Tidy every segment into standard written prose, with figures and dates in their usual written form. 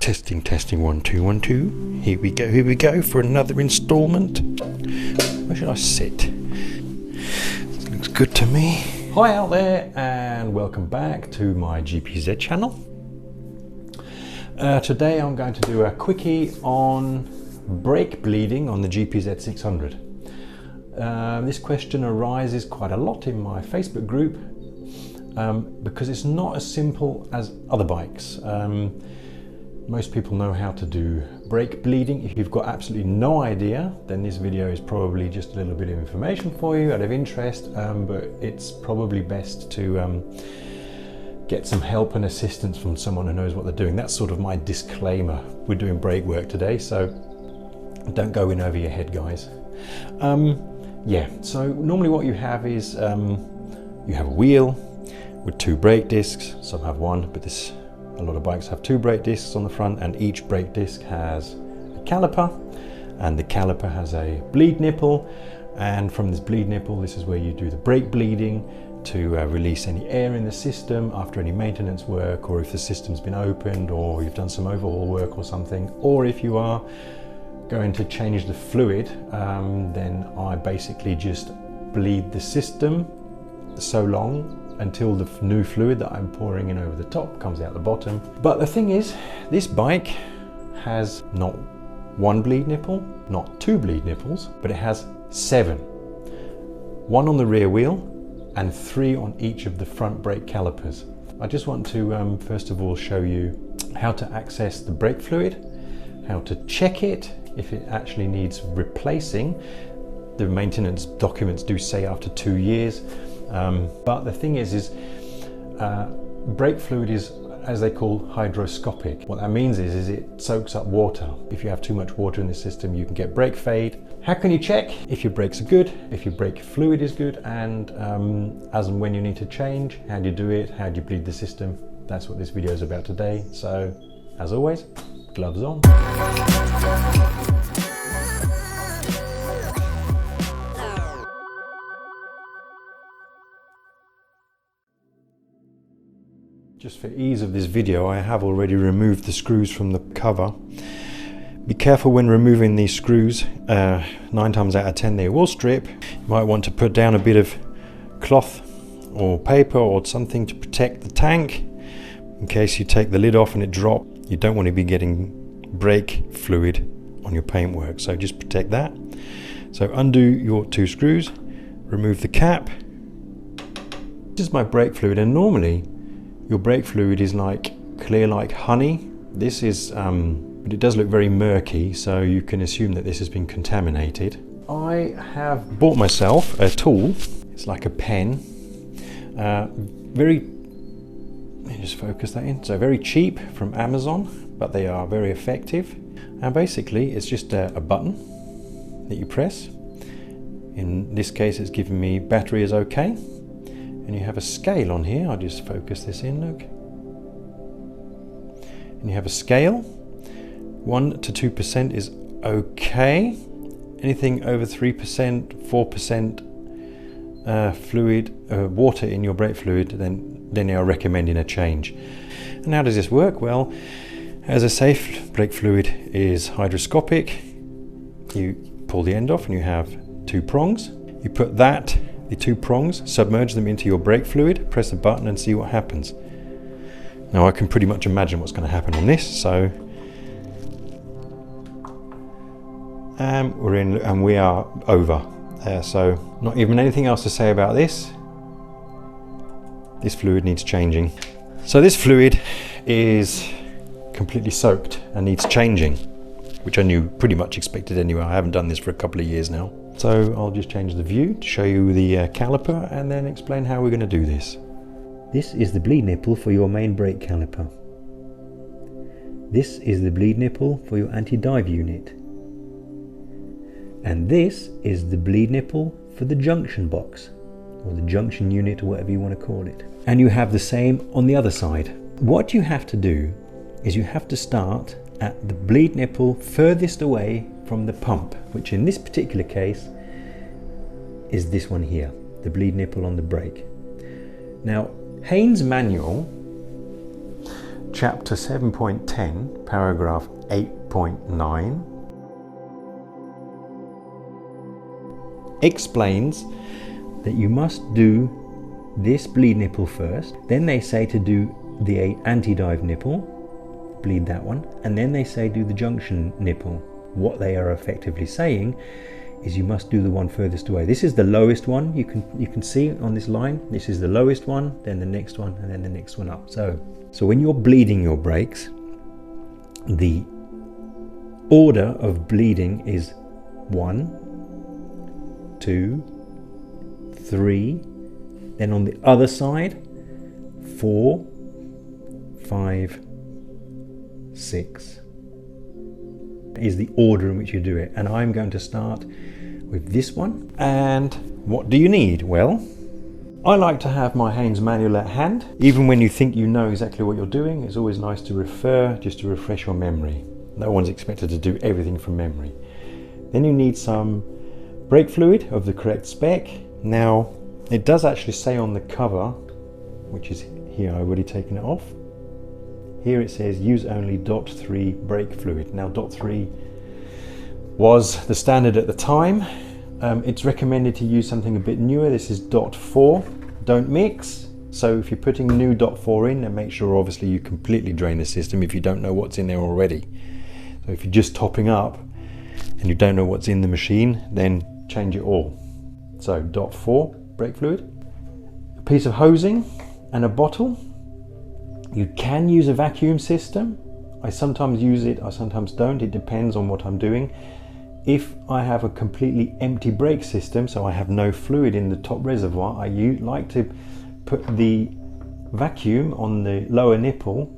Testing, testing, 1 2 1 2. Here we go for another installment. Where should I sit? This looks good to me. Hi out there, and welcome back to my GPZ channel. Today I'm going to do a quickie on brake bleeding on the GPZ600. This question arises quite a lot in my Facebook group because it's not as simple as other bikes. Most people know how to do brake bleeding. If you've got absolutely no idea, then this video is probably just a little bit of information for you out of interest, but it's probably best to get some help and assistance from someone who knows what they're doing. That's sort of my disclaimer. We're doing brake work today, so don't go in over your head, guys. Yeah, so normally what you have is you have a wheel with 2 brake discs. Some have 1, but a lot of bikes have 2 brake discs on the front, and each brake disc has a caliper, and the caliper has a bleed nipple, and from this bleed nipple, this is where you do the brake bleeding to release any air in the system after any maintenance work, or if the system's been opened, or you've done some overhaul work or something, or if you are going to change the fluid, then I basically just bleed the system so long until the new fluid that I'm pouring in over the top comes out the bottom. But the thing is, this bike has not 1 bleed nipple, not 2 bleed nipples, but it has 7. 1 on the rear wheel and 3 on each of the front brake calipers. I just want to first of all show you how to access the brake fluid, how to check it if it actually needs replacing. The maintenance documents do say after 2 years. But the thing is brake fluid is, as they call, hydroscopic. What that means is it soaks up water. If you have too much water in the system, you can get brake fade. How can you check if your brakes are good, if your brake fluid is good, and as and when you need to change? How do you do it? How do you bleed the system? That's what this video is about today. So, as always, gloves on. Just for ease of this video, I have already removed the screws from the cover. Be careful when removing these screws. 9 times out of 10 they will strip. You might want to put down a bit of cloth or paper or something to protect the tank in case you take the lid off and it drops. You don't want to be getting brake fluid on your paintwork, so just protect that. So undo your 2 screws, remove the cap. This is my brake fluid, and normally your brake fluid is like clear like honey. This is, but it does look very murky, so you can assume that this has been contaminated. I have bought myself a tool. It's like a pen. Let me just focus that in. So very cheap from Amazon, but they are very effective. And basically it's just a button that you press. In this case it's giving me battery is okay. And you have a scale on here. I'll just focus this in, look. And you have a scale. 1 to 2% is okay. Anything over 3%, 4% fluid, water in your brake fluid, then they are recommending a change. And how does this work? Well, as I say, brake fluid is hydroscopic. You pull the end off and you have 2 prongs. You put the 2 prongs, submerge them into your brake fluid, press a button and see what happens. Now I can pretty much imagine what's going to happen on this, so we're in and we are over. So not even anything else to say about this. This fluid needs changing. So this fluid is completely soaked and needs changing, which I knew pretty much expected anyway. I haven't done this for a couple of years now. So I'll just change the view to show you the caliper and then explain how we're going to do this. This is the bleed nipple for your main brake caliper. This is the bleed nipple for your anti-dive unit. And this is the bleed nipple for the junction box, or the junction unit, or whatever you want to call it. And you have the same on the other side. What you have to do is you have to start at the bleed nipple furthest away from the pump, which in this particular case is this one here, the bleed nipple on the brake. Now, Haynes' manual chapter 7.10, paragraph 8.9 explains that you must do this bleed nipple first, then they say to do the anti-dive nipple, bleed that one, and then they say do the junction nipple. What they are effectively saying is you must do the one furthest away. This is the lowest one. You can see on this line, this is the lowest one, then the next one, and then the next one up. So when you're bleeding your brakes, the order of bleeding is 1, 2, 3, then on the other side 4, 5, 6 is the order in which you do it. And I'm going to start with this one. And what do you need? Well, I like to have my Haynes manual at hand. Even when you think you know exactly what you're doing, it's always nice to refer, just to refresh your memory. No one's expected to do everything from memory. Then you need some brake fluid of the correct spec. Now, it does actually say on the cover, which is here, I've already taken it off. Here it says use only .3 brake fluid. Now .3 was the standard at the time. It's recommended to use something a bit newer. This is .4. Don't mix. So if you're putting new .4 in, then make sure obviously you completely drain the system if you don't know what's in there already. So if you're just topping up and you don't know what's in the machine, then change it all. So .4 brake fluid, a piece of hosing and a bottle. You can use a vacuum system. I sometimes use it, I sometimes don't. It depends on what I'm doing. If I have a completely empty brake system, so I have no fluid in the top reservoir, I like to put the vacuum on the lower nipple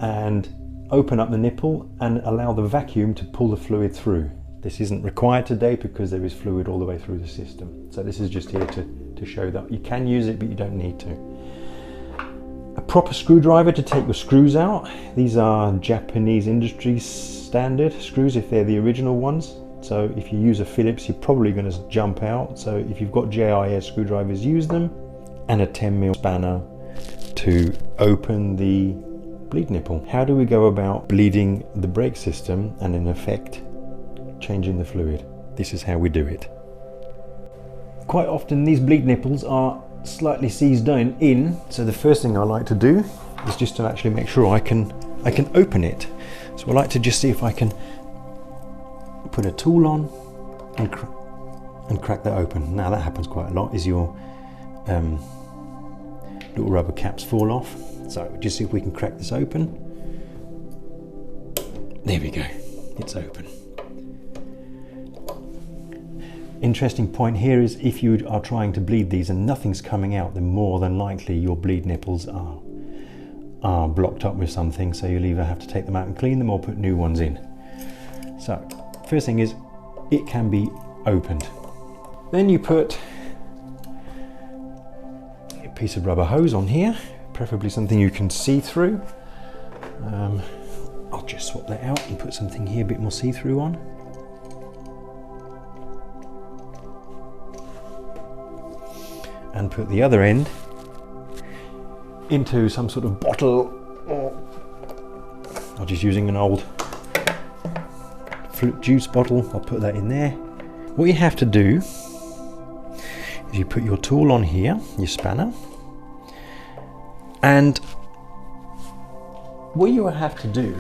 and open up the nipple and allow the vacuum to pull the fluid through. This isn't required today because there is fluid all the way through the system. So this is just here to show that you can use it, but you don't need to. A proper screwdriver to take your screws out. These are Japanese industry standard screws if they're the original ones. So if you use a Phillips, you're probably going to jump out. So if you've got JIS screwdrivers, use them. And a 10mm spanner to open the bleed nipple. How do we go about bleeding the brake system and in effect changing the fluid? This is how we do it. Quite often these bleed nipples are slightly seized in, so the first thing I like to do is just to actually make sure I can open it. So I like to just see if I can put a tool on and crack that open. Now that happens quite a lot, is your little rubber caps fall off. So just see if we can crack this open. There we go, it's open. Interesting point here is if you are trying to bleed these and nothing's coming out, then more than likely your bleed nipples are blocked up with something, so you'll either have to take them out and clean them or put new ones in. So first thing is it can be opened. Then you put a piece of rubber hose on here, preferably something you can see through. I'll just swap that out and put something here a bit more see-through on. And put the other end into some sort of bottle, or I'm just using an old fruit juice bottle. I'll put that in there. What you have to do is you put your tool on here, your spanner, and what you have to do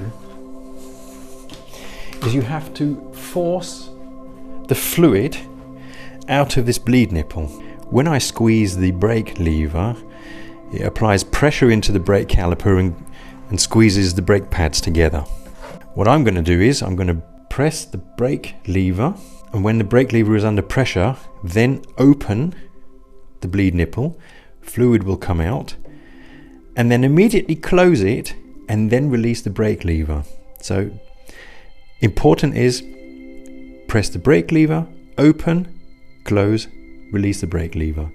is you have to force the fluid out of this bleed nipple. When I squeeze the brake lever, it applies pressure into the brake caliper and squeezes the brake pads together. What I'm going to do is I'm going to press the brake lever, and when the brake lever is under pressure, then open the bleed nipple, fluid will come out, and then immediately close it and then release the brake lever. So important is press the brake lever, open, close, release the brake lever.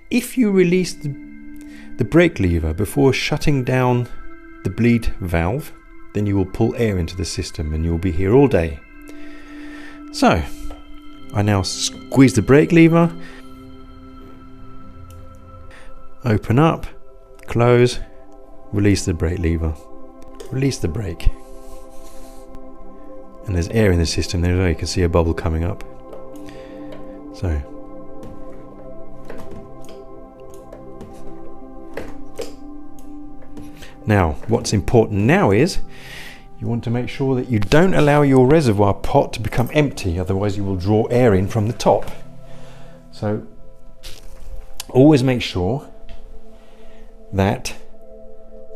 If you release the brake lever before shutting down the bleed valve, then you will pull air into the system and you'll be here all day. So I now squeeze the brake lever, open up, close, release the brake lever. release the brake. And there's air in the system there, you can see a bubble coming up. So now what's important now is you want to make sure that you don't allow your reservoir pot to become empty, otherwise you will draw air in from the top. So always make sure that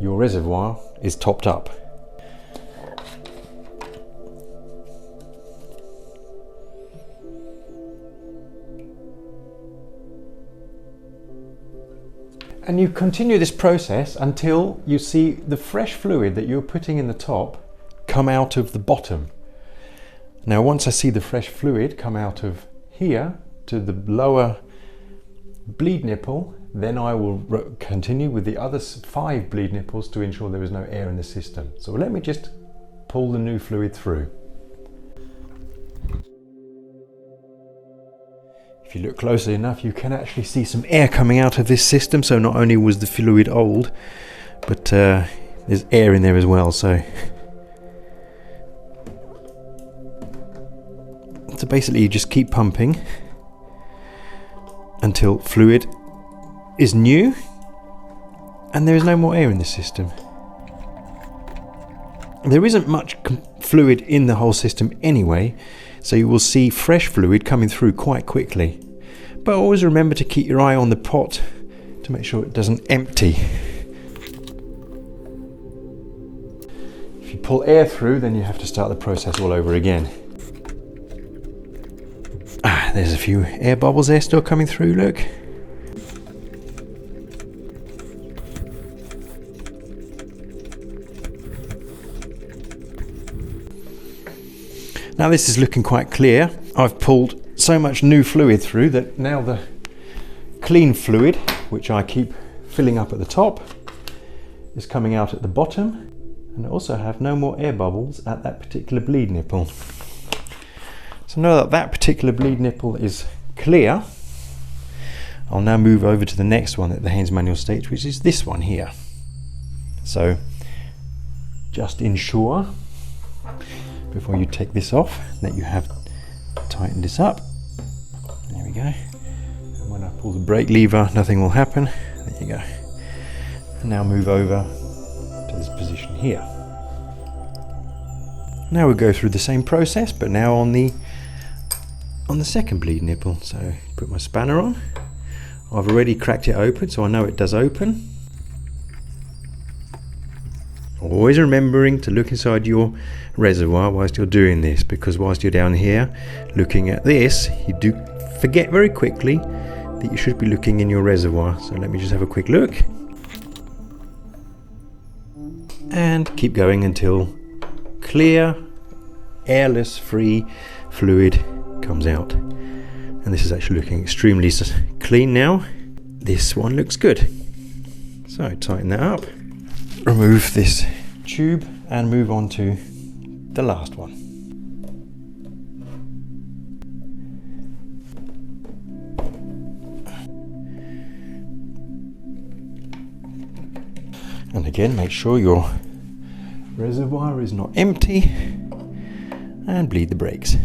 your reservoir is topped up. And you continue this process until you see the fresh fluid that you're putting in the top come out of the bottom. Now once I see the fresh fluid come out of here to the lower bleed nipple, then I will continue with the other 5 bleed nipples to ensure there is no air in the system. So let me just pull the new fluid through. If you look closely enough, you can actually see some air coming out of this system. So not only was the fluid old, but there's air in there as well. So basically you just keep pumping until fluid is new and there is no more air in the system. There isn't much fluid in the whole system anyway, so you will see fresh fluid coming through quite quickly. But always remember to keep your eye on the pot to make sure it doesn't empty. If you pull air through, then you have to start the process all over again. There's a few air bubbles there still coming through, look. Now this is looking quite clear. I've pulled so much new fluid through that now the clean fluid, which I keep filling up at the top, is coming out at the bottom, and I also have no more air bubbles at that particular bleed nipple. So now that that particular bleed nipple is clear, I'll now move over to the next one that the Haynes manual states, which is this one here. So just ensure before you take this off that you have tightened this up. There we go. And when I pull the brake lever, nothing will happen. There you go. And now move over to this position here. Now we'll go through the same process, but now on the second bleed nipple. So put my spanner on. I've already cracked it open, so I know it does open. Always remembering to look inside your reservoir whilst you're doing this, because whilst you're down here looking at this, you do forget very quickly that you should be looking in your reservoir. So let me just have a quick look and keep going until clear, airless, free fluid comes out. And this is actually looking extremely clean now. This one looks good. So tighten that up, remove this tube and move on to the last one. And again, make sure your reservoir is not empty and bleed the brakes.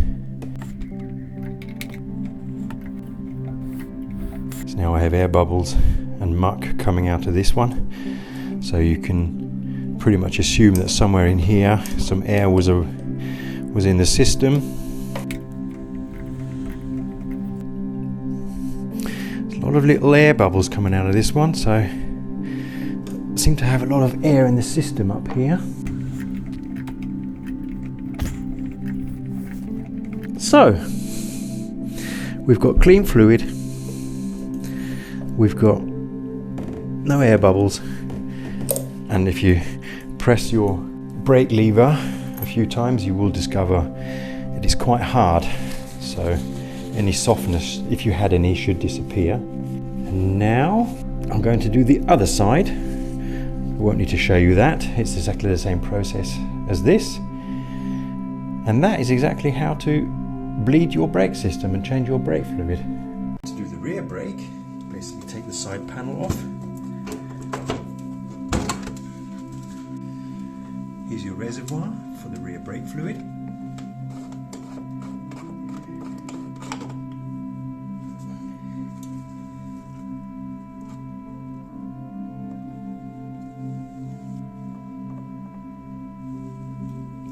So now I have air bubbles and muck coming out of this one, so you can pretty much assume that somewhere in here some air was in the system. There's a lot of little air bubbles coming out of this one, so I seem to have a lot of air in the system up here. So we've got clean fluid, we've got no air bubbles, and if you press your brake lever a few times you will discover it is quite hard, so any softness, if you had any, should disappear. And now I'm going to do the other side. I won't need to show you that, it's exactly the same process as this, and that is exactly how to bleed your brake system and change your brake fluid. To do the rear brake, basically take the side panel off, is your reservoir for the rear brake fluid.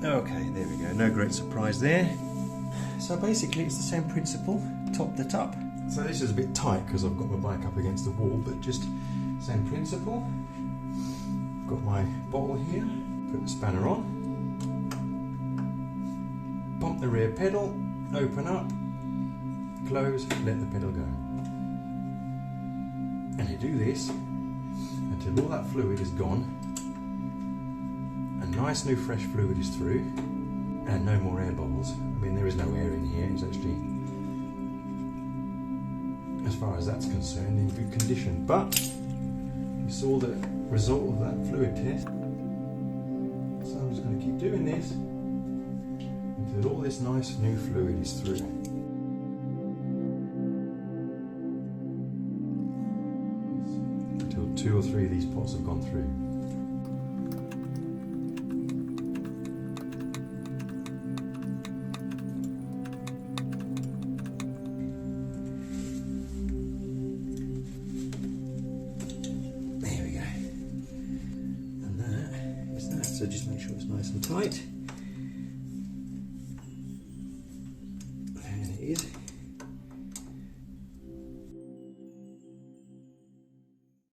Okay, there we go, no great surprise there. So basically it's the same principle, top to top. So this is a bit tight because I've got my bike up against the wall, but just same principle. Got my bottle here, put the spanner on, pump the rear pedal, open up, close, let the pedal go. And you do this until all that fluid is gone, and nice new fresh fluid is through, and no more air bubbles. I mean, there is no air in here, it's actually, as far as that's concerned, in good condition. But you saw the result of that fluid test. So I'm just going to keep doing this until all this nice new fluid is through. Until 2 or 3 of these pots have gone through. So just make sure it's nice and tight. And it is.